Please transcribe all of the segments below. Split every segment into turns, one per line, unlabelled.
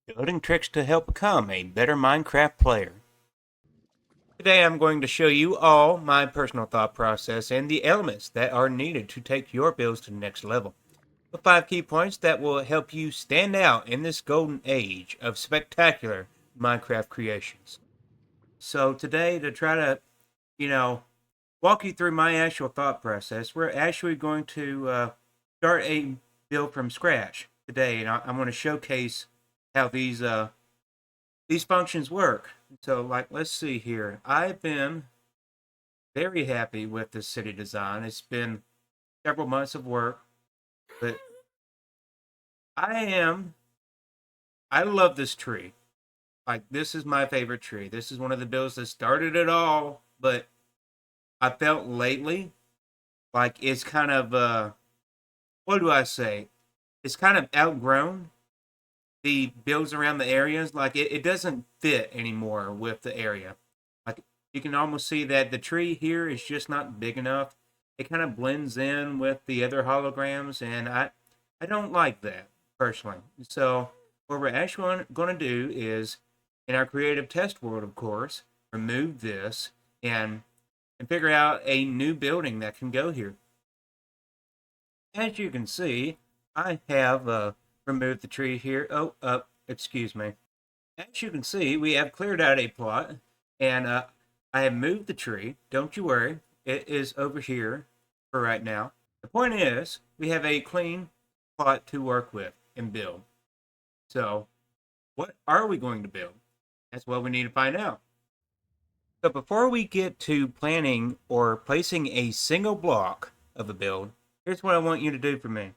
Building tricks to help become a better Minecraft player. Today I'm going to show you all my personal thought process and the elements that are needed to take your builds to the next level. The 5 key points that will help you stand out in this golden age of spectacular Minecraft creations. So today, to try to, walk you through my actual thought process, we're actually going to start a build from scratch today, and I'm going to showcase how these functions work. So, like, let's see here. I've been very happy with the city design. It's been several months of work, but I am, I love this tree. Like, this is my favorite tree. This is one of the builds that started it all, but I felt lately like it's kind of, what do I say? It's kind of outgrown the builds around the areas. Like, it doesn't fit anymore with the area. Like, you can almost see that the tree here is just not big enough. It kind of blends in with the other holograms, and I don't like that personally. So what we're actually going to do is, in our creative test world, of course, remove this and figure out a new building that can go here. As you can see, I have removed the tree here. Excuse me. As you can see, we have cleared out a plot, and I have moved the tree. Don't you worry, it is over here for right now. The point is, we have a clean plot to work with and build. So, what are we going to build? That's what we need to find out. So before we get to planning or placing a single block of a build, here's what I want you to do for me.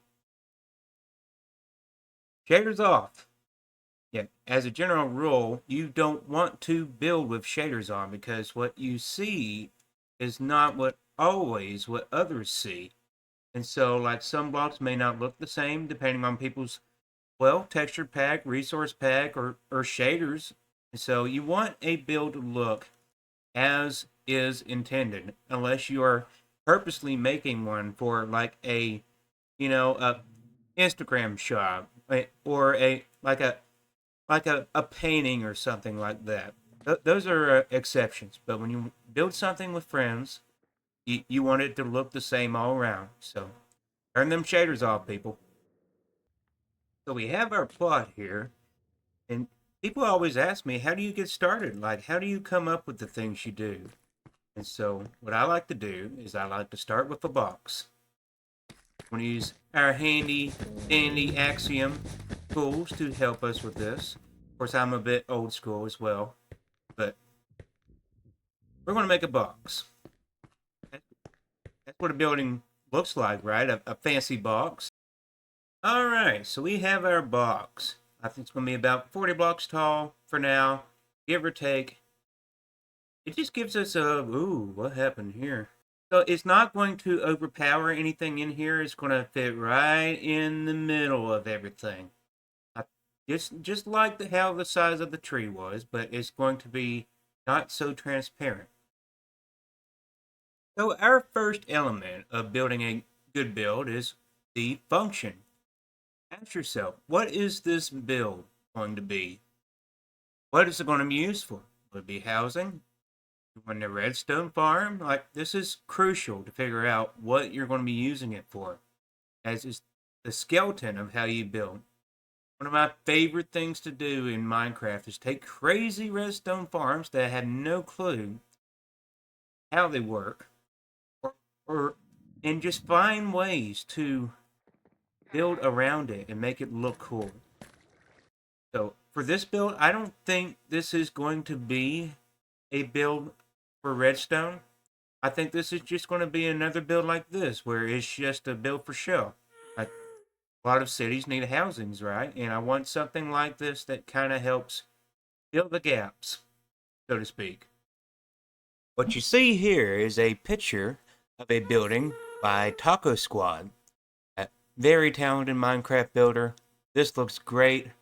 Shaders off. Yeah, as a general rule, you don't want to build with shaders on because what you see is not always what others see. And so, like, some blocks may not look the same depending on people's, well, texture pack, resource pack, or shaders. And so you want a build to look as is intended, unless you are purposely making one for like a Instagram shop, or a painting or something like that. Those are exceptions. But when you build something with friends, you want it to look the same all around. So turn them shaders off, people. So we have our plot here, and people always ask me, how do you get started? Like, how do you come up with the things you do? And so what I like to do is I like to start with a box. I'm going to use our handy dandy Axiom tools to help us with this. Of course, I'm a bit old school as well, but we're going to make a box. That's what a building looks like, right? A fancy box. All right, so we have our box. I think it's going to be about 40 blocks tall for now, give or take. It just gives us ooh, what happened here? So it's not going to overpower anything in here. It's going to fit right in the middle of everything. Just like how the size of the tree was, but it's going to be not so transparent. So our first element of building a good build is the function. Ask yourself, what is this build going to be? What is it going to be used for? Will it be housing? When the redstone farm, like, this is crucial to figure out what you're going to be using it for, as is the skeleton of how you build. One of my favorite things to do in Minecraft is take crazy redstone farms that have no clue how they work, or, or and just find ways to build around it and make it look cool. So for this build, I don't think this is going to be a build for redstone. I think this is just going to be another build like this, where it's just a build for show. Like, a lot of cities need housings, right? And I want something like this that kind of helps fill the gaps, so to speak. What you see here is a picture of a building by Taco Squad, a very talented Minecraft builder. This looks great.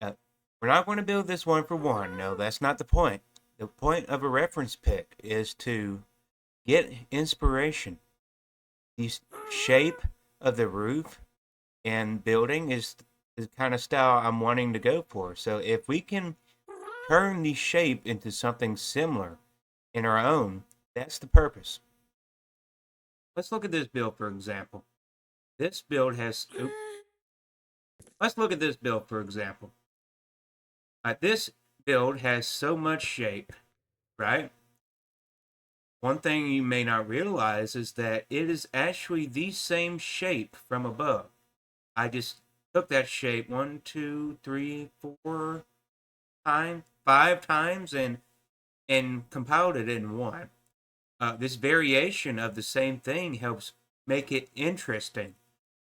We're not going to build this one for one. No, that's not the point. The point of a reference pick is to get inspiration. The shape of the roof and building is the kind of style I'm wanting to go for. So if we can turn the shape into something similar in our own, that's the purpose. Let's look at this build for example. This build has. Let's look at this build for example. This build has so much shape, right? One thing you may not realize is that it is actually the same shape from above. I just took that shape 1, 2, 3, 4 times, 5 times, and compiled it in one. This variation of the same thing helps make it interesting.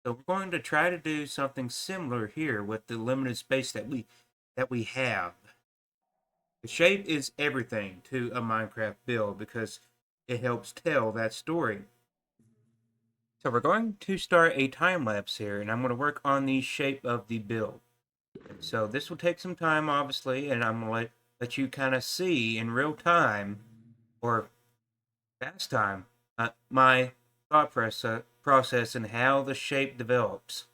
So we're going to try to do something similar here with the limited space that we have. The shape is everything to a Minecraft build because it helps tell that story. So we're going to start a time lapse here, and I'm going to work on the shape of the build. So this will take some time, obviously, and I'm going to let you kind of see in real time or fast time my thought process and how the shape develops.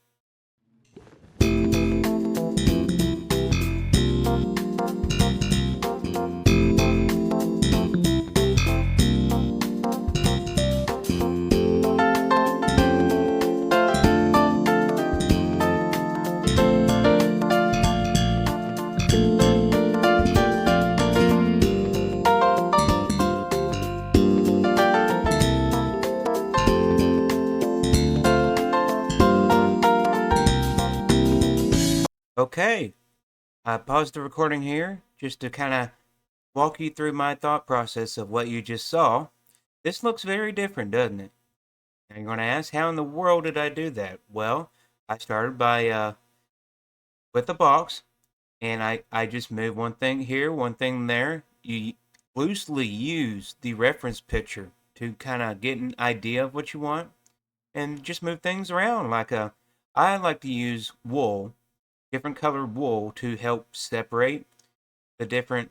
Okay, I paused the recording here just to kind of walk you through my thought process of what you just saw. This looks very different, doesn't it? And you're going to ask, how in the world did I do that? Well, I started by with the box, and I just moved one thing here, one thing there. You loosely use the reference picture to kind of get an idea of what you want, and just move things around. I like to use wool, different colored wool, to help separate the different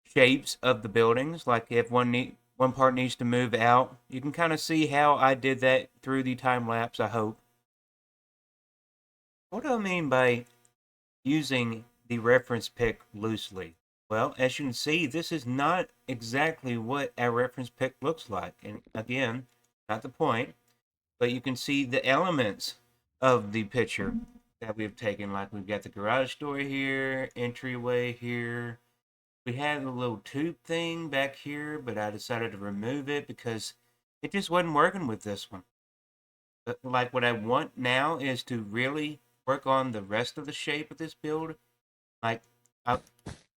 shapes of the buildings. Like if one part needs to move out, you can kind of see how I did that through the time lapse, I hope. What do I mean by using the reference pic loosely? Well, as you can see, this is not exactly what a reference pic looks like. And again, not the point, but you can see the elements of the picture that we've taken. Like we've got the garage door here, entryway here. We had a little tube thing back here, but I decided to remove it because it just wasn't working with this one. But like what I want now is to really work on the rest of the shape of this build. Like I,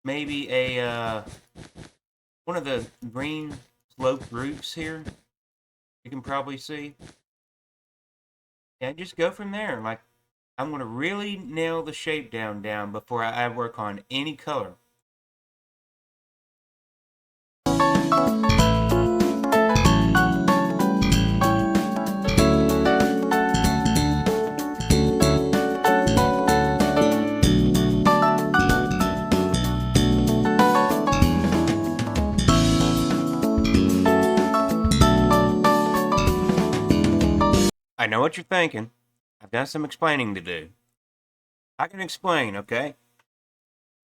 maybe one of the green sloped roofs here. You can probably see. And just go from there. Like I'm gonna really nail the shape down before I work on any color. I know what you're thinking. I've got some explaining to do. I can explain, okay?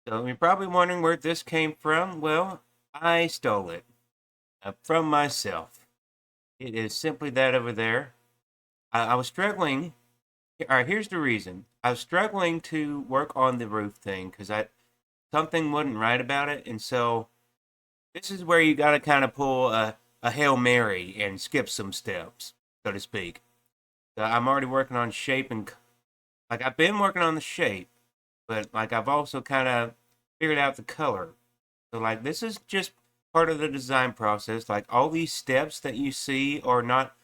So you're probably wondering where this came from. Well, I stole it from myself. It is simply that over there. I was struggling. All right, here's the reason. I was struggling to work on the roof thing because something wasn't right about it, and so this is where you got to kind of pull a Hail Mary and skip some steps, so to speak. So I'm already working on shape and like I've been working on the shape, but like I've also kind of figured out the color. So like this is just part of the design process. Like all these steps that you see are not,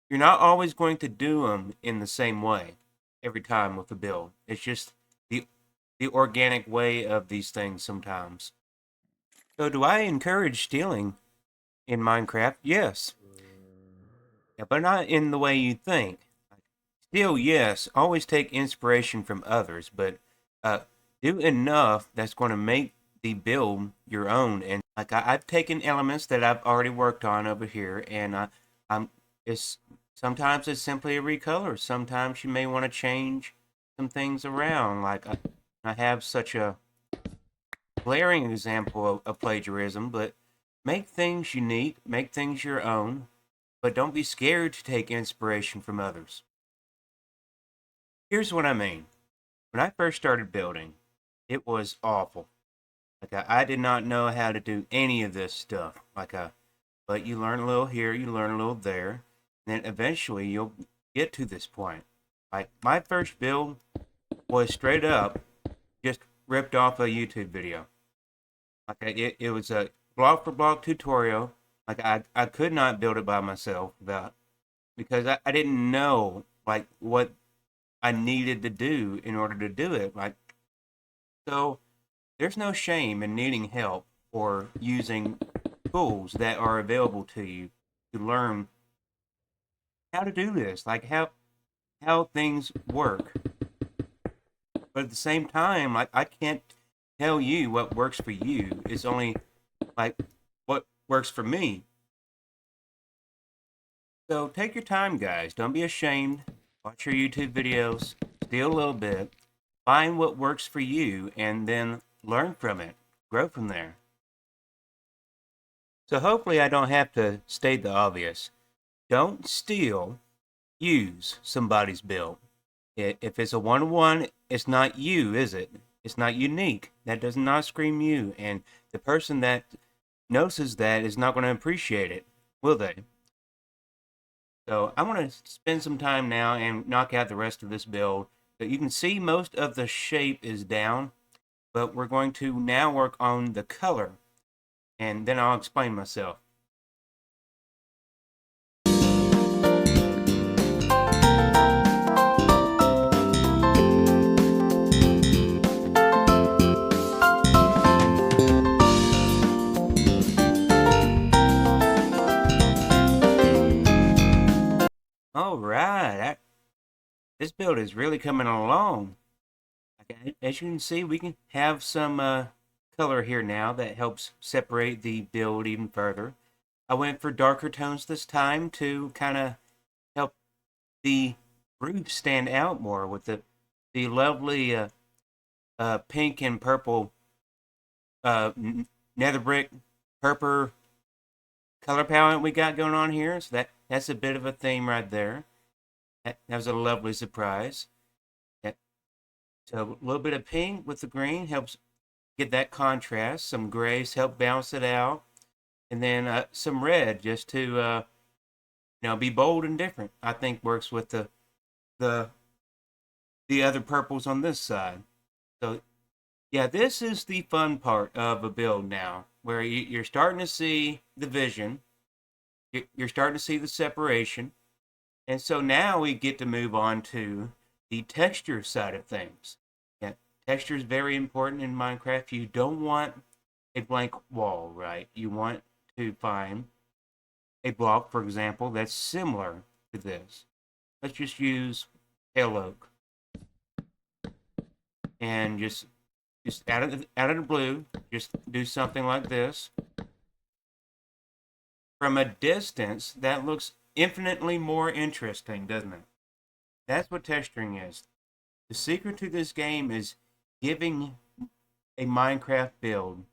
you're not always going to do them in the same way every time with the build. It's just the organic way of these things sometimes. So do I encourage stealing in Minecraft? Yes. Yeah, but not in the way you think. Still, yes, always take inspiration from others, but uh, do enough that's going to make the build your own. And like I've taken elements that I've already worked on over here, and I'm it's sometimes it's simply a recolor. Sometimes you may want to change some things around. Like I have such a glaring example of plagiarism, but make things unique, make things your own, but don't be scared to take inspiration from others. Here's what I mean. When I first started building, it was awful. Like I did not know how to do any of this stuff. But you learn a little here, you learn a little there, and then eventually you'll get to this point. Like my first build was straight up just ripped off a YouTube video. It was a block for block tutorial. I could not build it by myself because I didn't know like what I needed to do in order to do it. So there's no shame in needing help or using tools that are available to you to learn how to do this, like how things work. But at the same time, I can't tell you what works for you. It's only like what works for me. So take your time, guys. Don't be ashamed. Watch your YouTube videos, steal a little bit, find what works for you, and then learn from it. Grow from there. So hopefully I don't have to state the obvious. Don't steal, use somebody's build. If it's a one-to-one, it's not you, is it? It's not unique. That does not scream you. And the person that notices that is not going to appreciate it, will they? So I'm going to spend some time now and knock out the rest of this build. But you can see most of the shape is down, but we're going to now work on the color, and then I'll explain myself. All right, this build is really coming along. As you can see, we can have some color here now that helps separate the build even further. I went for darker tones this time to kind of help the roof stand out more with the lovely pink and purple nether brick purple color palette we got going on here. So that's a bit of a theme right there. That was a lovely surprise. So a little bit of pink with the green helps get that contrast. Some grays help balance it out. And then some red just to be bold and different. I think works with the other purples on this side. So yeah, this is the fun part of a build now, where you're starting to see the vision. You're starting to see the separation. And so now we get to move on to the texture side of things. Yeah, texture is very important in Minecraft. You don't want a blank wall, right? You want to find a block, for example, that's similar to this. Let's just use pale oak. And just out of the blue, just do something like this. From a distance, that looks infinitely more interesting, doesn't it? That's what texturing is. The secret to this game is giving a Minecraft build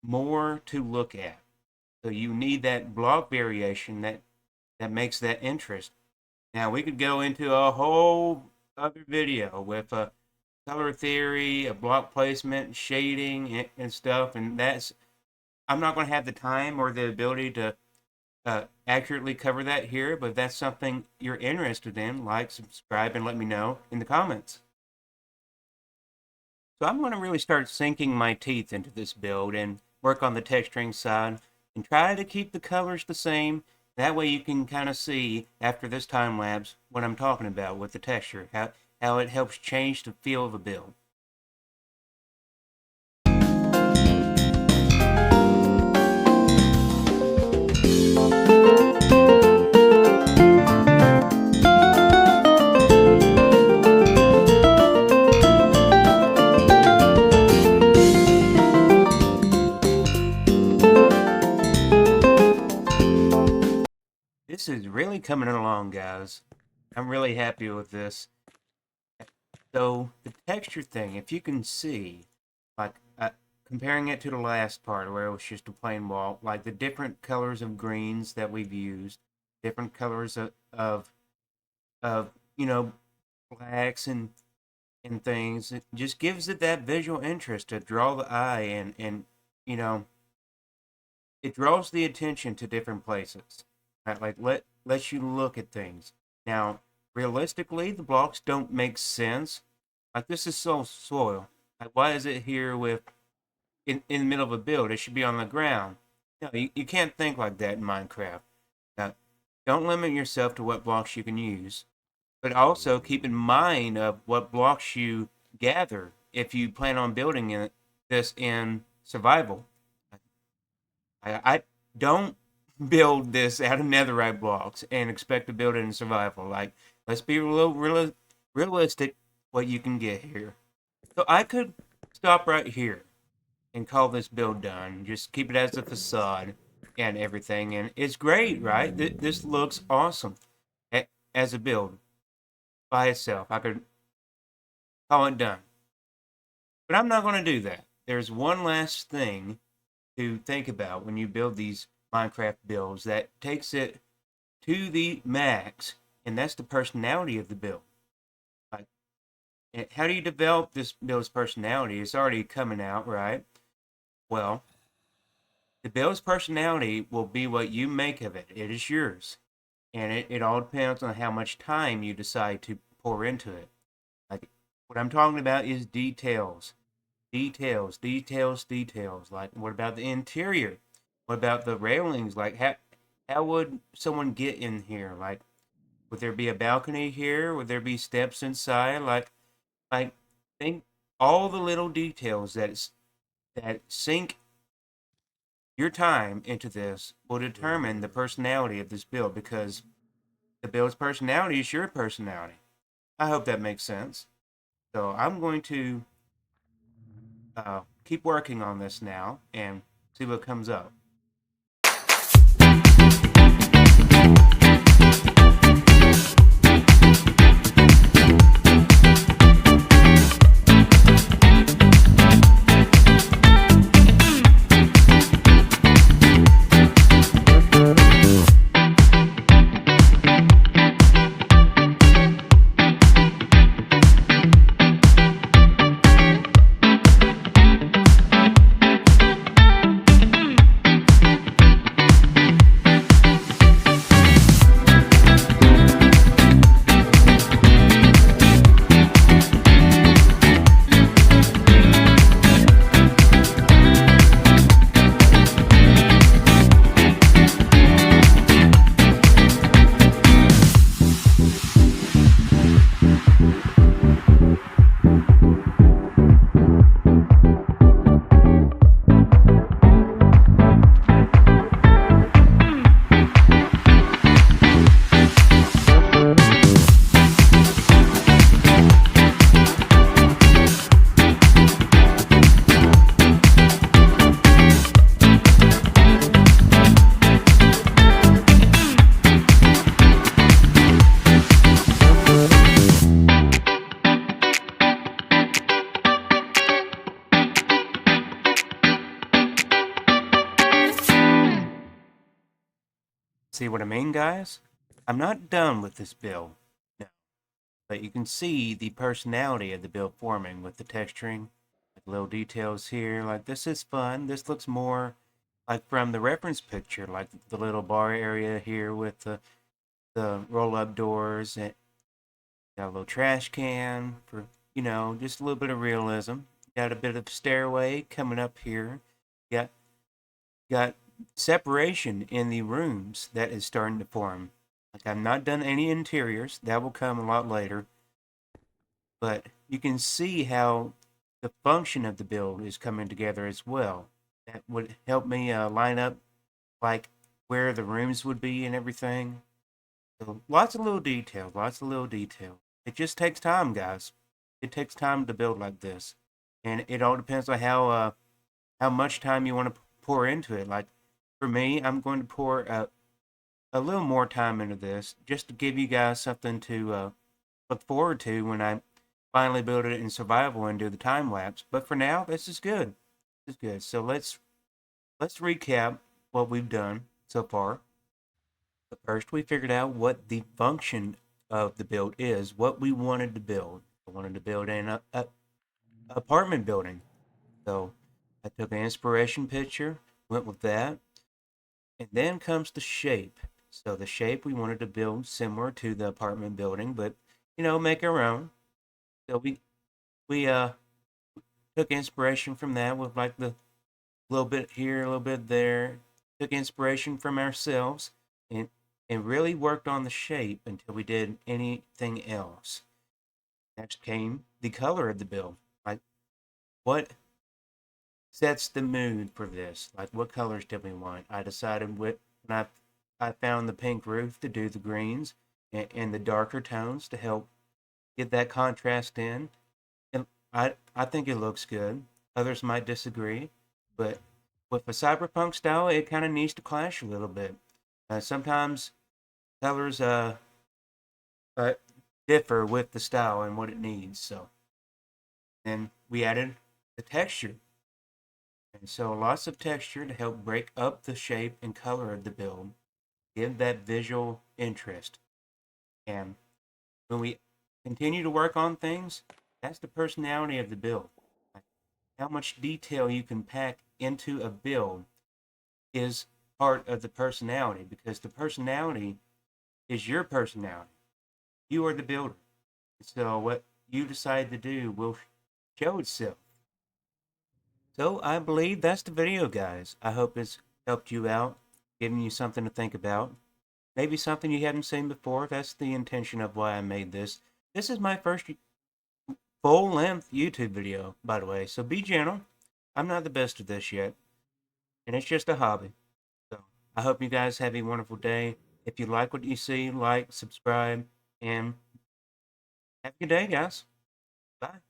more to look at. So you need that block variation that makes that interest. Now we could go into a whole other video with a color theory, a block placement, shading, and stuff, and I'm not going to have the time or the ability to accurately cover that here, but if that's something you're interested in, like, subscribe, and let me know in the comments. So I'm going to really start sinking my teeth into this build and work on the texturing side and try to keep the colors the same. That way you can kind of see after this time lapse what I'm talking about with the texture, how it helps change the feel of a build. This is really coming along, guys. I'm really happy with this. So the texture thing, if you can see, like comparing it to the last part where it was just a plain wall, like the different colors of greens that we've used, different colors of blacks and things, it just gives it that visual interest to draw the eye and you know it draws the attention to different places. Right? Like lets you look at things. Now, realistically, the blocks don't make sense. Like this is so soil. Like why is it here with in the middle of a build? It should be on the ground. No, you can't think like that in Minecraft. Now, don't limit yourself to what blocks you can use, but also keep in mind of what blocks you gather if you plan on building this in survival. I don't build this out of netherite blocks and expect to build it in survival. Like, let's be a little realistic what you can get here. So I could stop right here and call this build done. Just keep it as a facade and everything. And it's great, right? This looks awesome as a build by itself. I could call it done. But I'm not going to do that. There's one last thing to think about when you build these Minecraft builds that takes it to the max, and that's the personality of the build. Like, how do you develop this build's personality? It's already coming out, right? Well, the build's personality will be what you make of it. It is yours. And it all depends on how much time you decide to pour into it. Like, what I'm talking about is details. Details, details, details. Like, what about the interior? What about the railings? Like, how would someone get in here? Like, would there be a balcony here? Would there be steps inside? Like, think all the little details that sink your time into this will determine the personality of this build because the build's personality is your personality. I hope that makes sense. So I'm going to keep working on this now and see what comes up. See what I mean, guys? I'm not done with this build. No. But you can see the personality of the build forming with the texturing, like little details here. Like this is fun. This looks more like from the reference picture, like the little bar area here with the roll-up doors and got a little trash can for just a little bit of realism. Got a bit of stairway coming up here. Got got separation in the rooms that is starting to form. Like I've not done any interiors. That will come a lot later. But you can see how the function of the build is coming together as well. That would help me line up like where the rooms would be and everything. So lots of little details, lots of little details. It just takes time, guys. It takes time to build like this, and it all depends on how much time you want to pour into it. Like for me, I'm going to pour a little more time into this just to give you guys something to look forward to when I finally build it in survival and do the time lapse. But for now, this is good. This is good. So let's recap what we've done so far. But first, we figured out what the function of the build is, what we wanted to build. I wanted to build an apartment building. So I took an inspiration picture, went with that, and then comes the shape. So the shape we wanted to build similar to the apartment building, but make our own. So we took inspiration from that with like the little bit here, a little bit there. Took inspiration from ourselves and and really worked on the shape until we did anything else. Next came the color of the build. Like what sets the mood for this? Like what colors did we want? I decided when I found the pink roof to do the greens and the darker tones to help get that contrast in. And I think it looks good. Others might disagree, but with a cyberpunk style, it kind of needs to clash a little bit. Sometimes colors uh, differ with the style and what it needs. So then we added the texture, and so lots of texture to help break up the shape and color of the build, give that visual interest. And when we continue to work on things, that's the personality of the build. Like how much detail you can pack into a build is part of the personality because the personality is your personality. You are the builder. So what you decide to do will show itself. So I believe that's the video, guys. I hope it's helped you out, giving you something to think about. Maybe something you hadn't seen before. That's the intention of why I made this. This is my first full-length YouTube video, by the way, so be gentle. I'm not the best at this yet, and it's just a hobby. So I hope you guys have a wonderful day. If you like what you see, like, subscribe, and have a good day, guys. Bye.